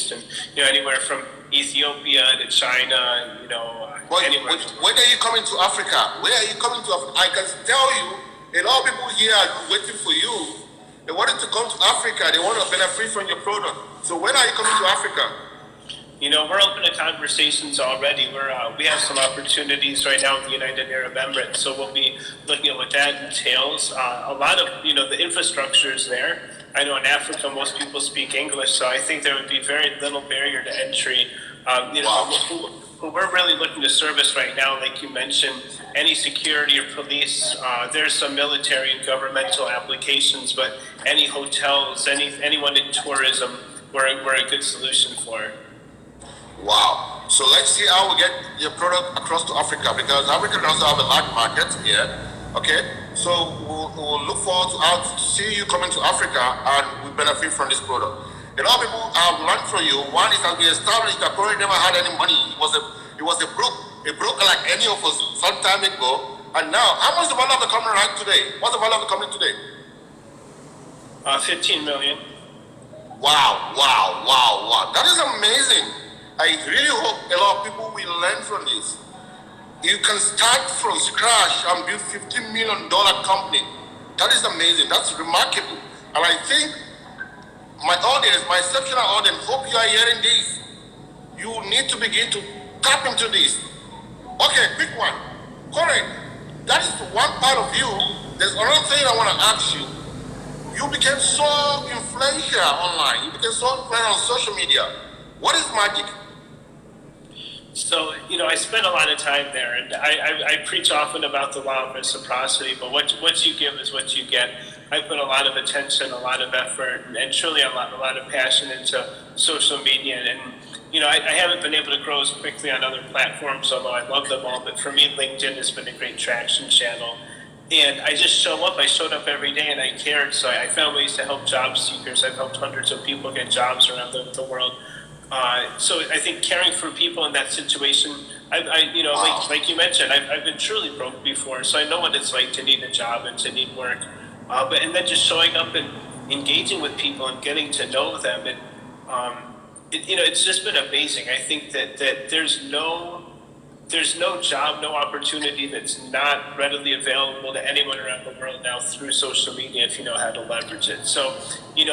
used in, anywhere from Ethiopia to China, anywhere. When are you coming to Africa? Where are you coming to Africa? I can tell you, a lot of people here are waiting for you. They wanted to come to Africa. They want to benefit from your product. So when are you coming to Africa? We're open to conversations already. We have some opportunities right now in the United Arab Emirates, so we'll be looking at what that entails. A lot of, the infrastructure is there. I know in Africa most people speak English, so I think there would be very little barrier to entry. Who we're really looking to service right now, like you mentioned, any security or police. There's some military and governmental applications, but any hotels, anyone in tourism, we're a good solution for it. Wow. So let's see how we get your product across to Africa, because Africa also have a large market here. Okay. So we'll look forward to see you coming to Africa, and we benefit from this product. A lot of people have learned from you. One, it has been established that Cory never had any money. He was a broker like any of us some time ago. And now, how much is the value of the company right today? What's the value of the company today? 15 million. Wow. That is amazing. I really hope a lot of people will learn from this. You can start from scratch and build $15 million company. That is amazing. That's remarkable. And I think my audience, my exceptional audience, hope you are hearing this. You need to begin to tap into this. Okay, quick one. Cory, that is one part of you. There's another thing I want to ask you. You became so influential online. You became so influential on social media. What is magic? So, I spend a lot of time there, and I preach often about the law of reciprocity, but what you give is what you get. I put a lot of attention, a lot of effort, and truly a lot of passion into social media. And, I haven't been able to grow as quickly on other platforms, although I love them all. But for me, LinkedIn has been a great traction channel. And I just show up. I showed up every day, and I cared. So I found ways to help job seekers. I've helped hundreds of people get jobs around the world. So I think caring for people in that situation, like you mentioned, I've been truly broke before, so I know what it's like to need a job and to need work. And then just showing up and engaging with people and getting to know them, and it's just been amazing. I think that there's no job, no opportunity that's not readily available to anyone around the world now through social media if you know how to leverage it. So,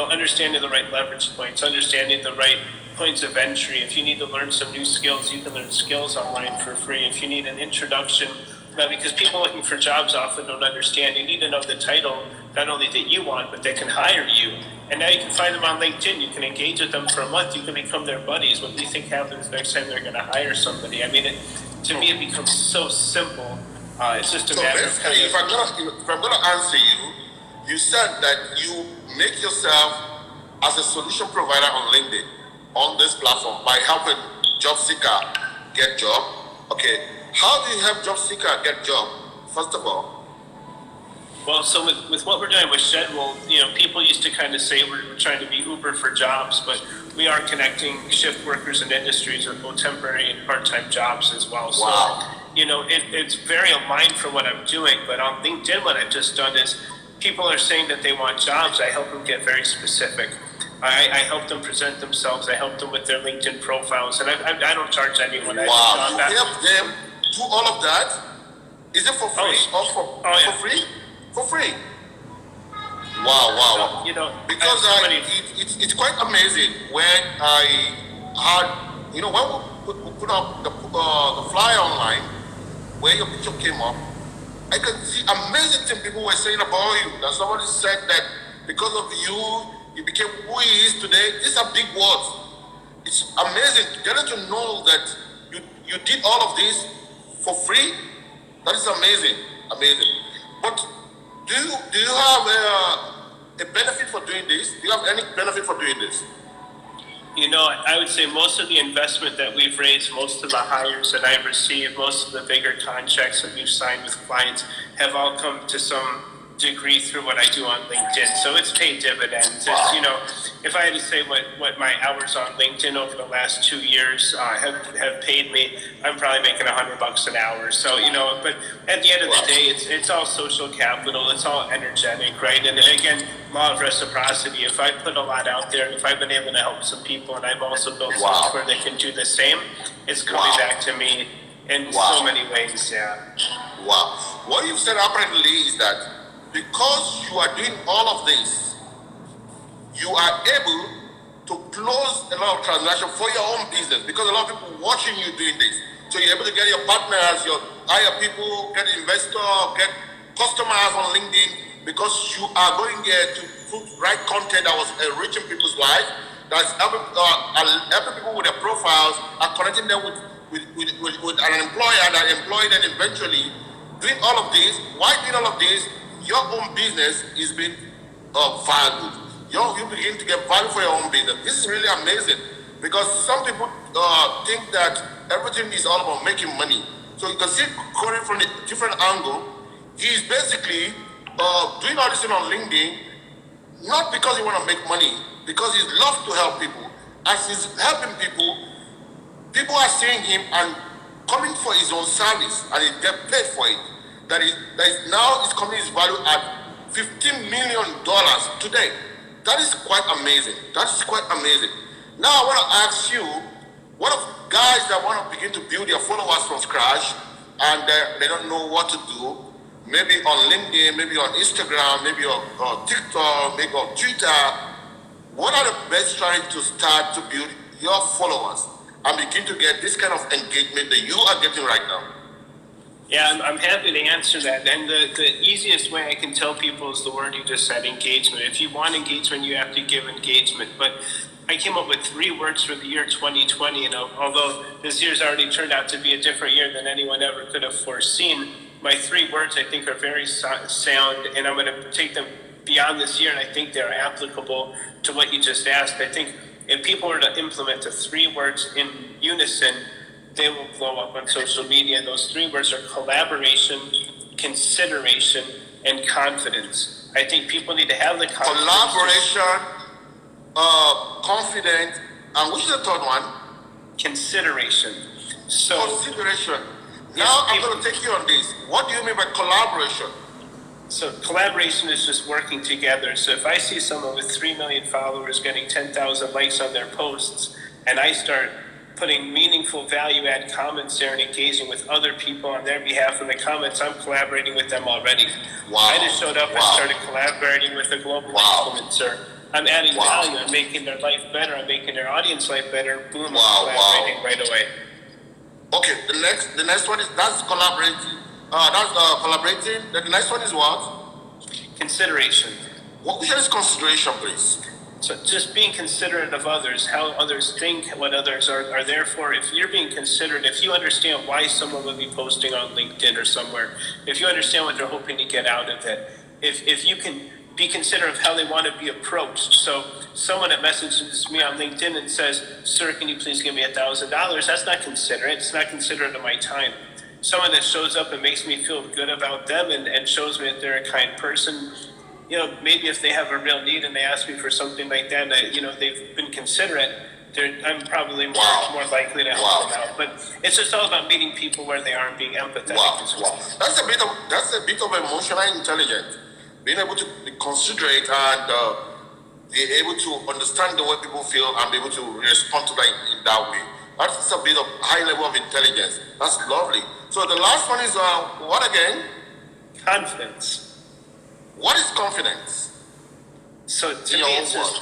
understanding the right leverage points, understanding the right points of entry. If you need to learn some new skills, you can learn skills online for free. If you need an introduction, because people looking for jobs often don't understand, you need to know the title, not only that you want, but that can hire you. And now you can find them on LinkedIn. You can engage with them for a month. You can become their buddies. What do you think happens next time they're going to hire somebody? I mean, to me, it becomes so simple. It's just a matter of kind of... If I'm going to answer you, you said that you make yourself as a solution provider on LinkedIn, on this platform, by helping job seeker get job. Okay, how do you help job seeker get job, first of all? Well, so with what we're doing with Shedwool, people used to kind of say we're trying to be Uber for jobs, but we are connecting shift workers and industries with both temporary and part-time jobs as well. Wow. So, it's very aligned for what I'm doing, but on LinkedIn, what I've just done is people are saying that they want jobs. I help them get very specific. I help them present themselves. I help them with their LinkedIn profiles, and I don't charge anyone. Wow, you help them do all of that? Is it for free for free? For free. Wow. Because it's quite amazing when I had, when we put up the flyer online, where your picture came up, I could see amazing things people were saying about you. That somebody said that because of you became who he is today. These are big words. It's amazing getting to know that you did all of this for free. That is amazing. But do you have a benefit for doing this? Do you have any benefit for doing this? I would say most of the investment that we've raised, most of the hires that I've received, most of the bigger contracts that we've signed with clients have all come to some degree through what I do on LinkedIn, so it's paid dividends. Wow. It's, you know, if I had to say what my hours on LinkedIn over the last 2 years have paid me, I'm probably making $100 an hour. So, you know, but at the end of the day, it's all social capital. It's all energetic, right? And again, law of reciprocity. If I put a lot out there, if I've been able to help some people, and I've also built software that can do the same, it's coming back to me in so many ways. Yeah. Wow. What you've said apparently is that because you are doing all of this, you are able to close a lot of transactions for your own business, because a lot of people watching you doing this. So you're able to get your partners, hire people, get investors, get customers on LinkedIn, because you are going there to put right content that was enriching people's lives, that's helping people with their profiles, and connecting them with an employer that employed them eventually. Doing all of this, why doing all of this? Your own business is being valued. You begin to get value for your own business. This is really amazing, because some people think that everything is all about making money. So you can see Cory from a different angle. He's basically doing all this thing on LinkedIn, not because he want to make money, because he loves to help people. As he's helping people, people are seeing him and coming for his own service, and he get paid for it. That is now his company is valued at $15 million today. That is quite amazing. That is quite amazing. Now I want to ask you, what of guys that want to begin to build their followers from scratch, and they don't know what to do, maybe on LinkedIn, maybe on Instagram, maybe on TikTok, maybe on Twitter. What are the best strategies to start to build your followers and begin to get this kind of engagement that you are getting right now? Yeah, I'm happy to answer that. And the easiest way I can tell people is the word you just said, engagement. If you want engagement, you have to give engagement. But I came up with 3 words for the year 2020, and although this year's already turned out to be a different year than anyone ever could have foreseen, my 3 words I think are very sound, and I'm going to take them beyond this year, and I think they're applicable to what you just asked. I think if people were to implement the 3 words in unison, they will blow up on social media. And those 3 words are collaboration, consideration, and confidence. I think people need to have the confidence. Collaboration, confidence, and which is the third one? Consideration. So consideration. Now I'm going to take you on this. What do you mean by collaboration? So collaboration is just working together. So if I see someone with 3 million followers getting 10,000 likes on their posts, and I start putting meaningful value-add comments there and engaging with other people on their behalf in the comments, I'm collaborating with them already. Wow. I just showed up and started collaborating with a global influencer. I'm adding value. I'm making their life better. I'm making their audience life better. Boom, I'm collaborating right away. Okay, the next one is that's collaborating. Collaborating. The next one is what? Consideration. Which is consideration, please? So just being considerate of others, how others think, what others are there for. If you're being considerate, if you understand why someone would be posting on LinkedIn or somewhere, if you understand what they're hoping to get out of it, if you can be considerate of how they want to be approached. So someone that messages me on LinkedIn and says, "Sir, can you please give me $1,000?" That's not considerate. It's not considerate of my time. Someone that shows up and makes me feel good about them and shows me that they're a kind person, you know, maybe if they have a real need and they ask me for something like that, you know, they've been considerate, I'm probably more likely to help them out. But it's just all about meeting people where they are and being empathetic as well. That's a bit of emotional intelligence. Being able to be considerate and be able to understand the way people feel and be able to respond to that in that way. That's a bit of high level of intelligence. That's lovely. So the last one is what again? Confidence. What is confidence? So to me, it's just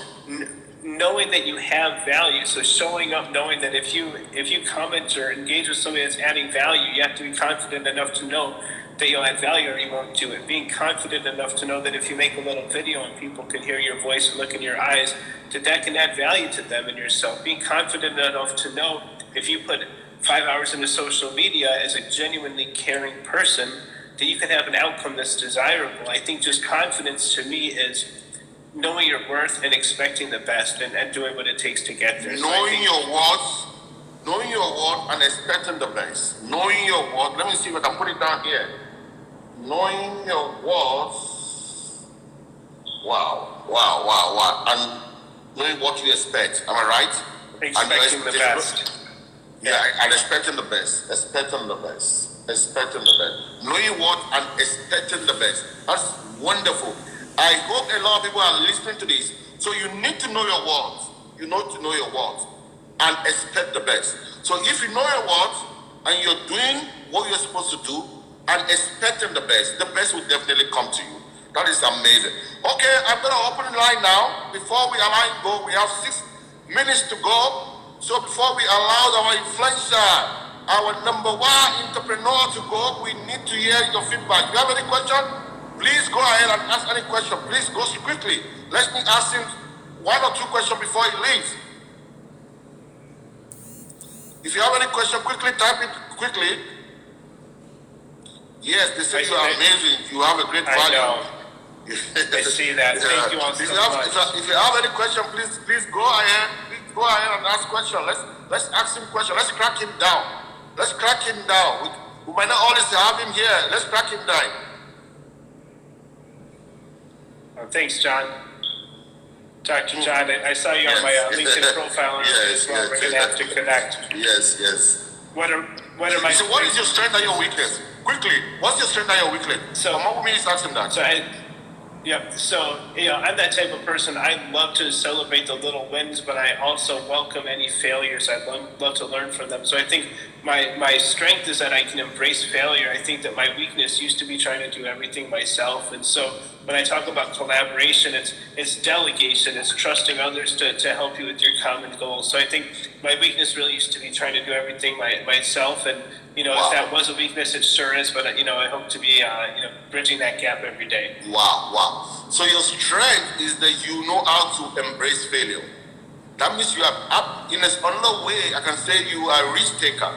knowing that you have value. So showing up, knowing that if you comment or engage with somebody that's adding value, you have to be confident enough to know that you'll add value or you won't do it. Being confident enough to know that if you make a little video and people can hear your voice and look in your eyes, that can add value to them and yourself. Being confident enough to know if you put 5 hours into social media as a genuinely caring person, that you can have an outcome that's desirable. I think just confidence to me is knowing your worth and expecting the best and doing what it takes to get there. Knowing your worth and expecting the best. Knowing your worth. Let me see if I can put it down here. Knowing your worth Wow. And knowing what you expect, am I right? Expecting the best. Yeah, and expecting the best. Knowing what and expecting the best. That's wonderful. I hope a lot of people are listening to this. So you need to know your words. You need to know your words and expect the best. So if you know your words and you're doing what you're supposed to do and expecting the best will definitely come to you. That is amazing. Okay, I'm going to open the line now. Before we allow it go, we have 6 minutes to go. So before we allow our influencer, our number one entrepreneur to go, we need to hear your feedback. If you have any question, please go ahead and ask any question. Please go quickly. Let me ask him 1 or 2 questions before he leaves. If you have any question, quickly type it quickly. Yes, they say you are amazing. You have a great value. I know. I see that. Thank you all so much. If you have any question, please go ahead. Go ahead and ask question. Let's ask him question. Let's crack him down. We might not always have him here. Let's crack him down. Thanks, John. Dr. John, I saw you on my LinkedIn profile as well. We're going to have to connect. Yes. What are my... So what is your strength and your weakness? Quickly, what's your strength and your weakness? So, more women is asking that. So, I'm that type of person. I love to celebrate the little wins, but I also welcome any failures. I love to learn from them. So I think my strength is that I can embrace failure. I think that my weakness used to be trying to do everything myself. And so when I talk about collaboration, it's delegation. It's trusting others to help you with your common goals. So I think my weakness really used to be trying to do everything myself. And, if that was a weakness, it sure is. But, I hope to be, bridging that gap every day. Wow. So your strength is that you know how to embrace failure. That means you are up in another way. I can say you are a risk taker.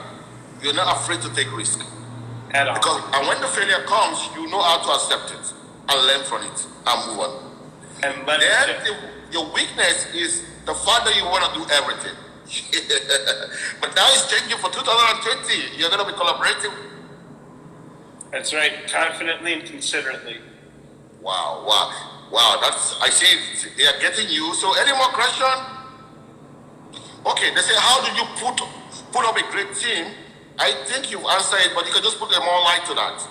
You're not afraid to take risk. At all. And when the failure comes, you know how to accept it and learn from it and move on. And your weakness is the fact that you want to do everything. But now it's changing for 2020. You're going to be collaborating. That's right. Confidently and considerately. Wow. I see it. They are getting you. So any more question? Okay, they say, how do you put up a great team? I think you've answered it, but you can just put more light to that.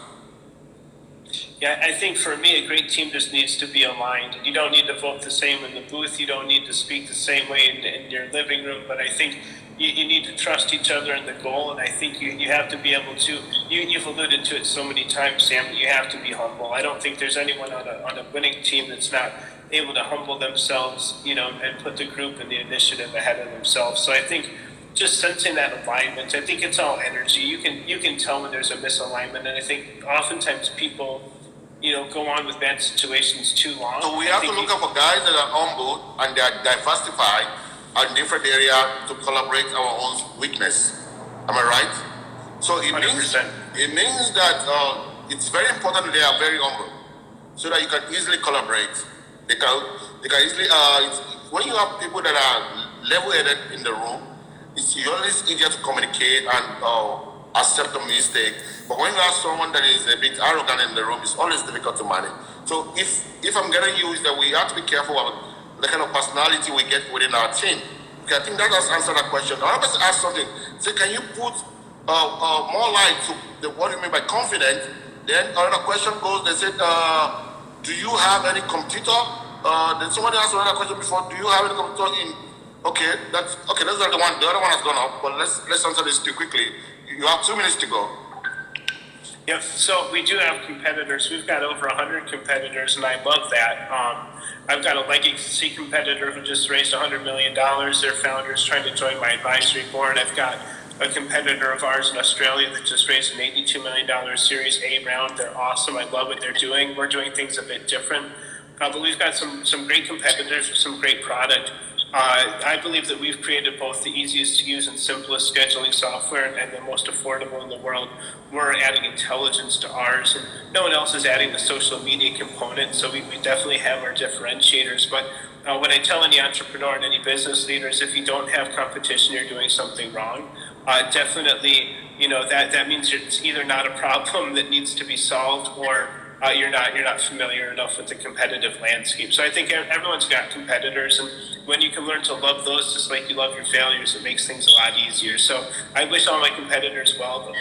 Yeah, I think for me, a great team just needs to be aligned. You don't need to vote the same in the booth. You don't need to speak the same way in your living room. But I think you need to trust each other in the goal. And I think you have to be able to, you've alluded to it so many times, Sam, but you have to be humble. I don't think there's anyone on a winning team that's not able to humble themselves, and put the group and the initiative ahead of themselves. So I think just sensing that alignment, I think it's all energy. You can tell when there's a misalignment. And I think oftentimes people, go on with bad situations too long. So we have to look for guys that are humble and they are diversified in different areas to collaborate our own weakness. Am I right? So it 100%. means that it's very important that they are very humble, so that you can easily collaborate. They can easily. When you have people that are level-headed in the room, it's always easier to communicate and accept a mistake. But when you have someone that is a bit arrogant in the room, it's always difficult to manage. So if I'm getting you, is that we have to be careful about the kind of personality we get within our team. Okay, I think that has answered that question. I want to ask something. So can you put more light to what you mean by confident? Then another question goes, they said, do you have any computer? Then somebody asked another question before, do you have any computer in? Okay, that's not the one. The other one has gone up, but let's answer this too quickly. You have 2 minutes to go. Yep. So we do have competitors. We've got over 100 competitors, and I love that. I've got a legacy competitor who just raised $100 million. Their founder is trying to join my advisory board. I've got a competitor of ours in Australia that just raised an $82 million Series A round. They're awesome. I love what they're doing. We're doing things a bit different. But we've got some great competitors with some great product. I believe that we've created both the easiest to use and simplest scheduling software and the most affordable in the world. We're adding intelligence to ours, and no one else is adding the social media component, so we definitely have our differentiators. But what I tell any entrepreneur and any business leader is if you don't have competition, you're doing something wrong. Definitely, that means it's either not a problem that needs to be solved, or you're not familiar enough with the competitive landscape. So I think everyone's got competitors, and when you can learn to love those just like you love your failures, it makes things a lot easier. So I wish all my competitors well, but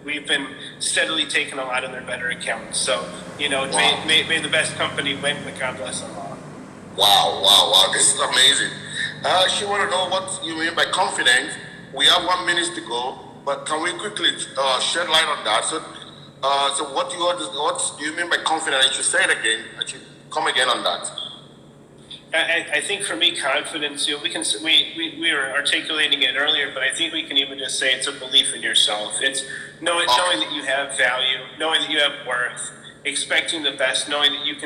we've been steadily taking a lot of their better accounts. So Wow. may the best company win, but God bless them all. Wow, wow, wow. This is amazing. She want to know what you mean by confident. We have 1 minute to go, but can we quickly shed light on that? So what do you mean by confident? I should say it again. I should come again on that. I think for me, confidence. We were articulating it earlier, but I think we can even just say it's a belief in yourself. It's knowing that you have value, knowing that you have worth, expecting the best, knowing that you can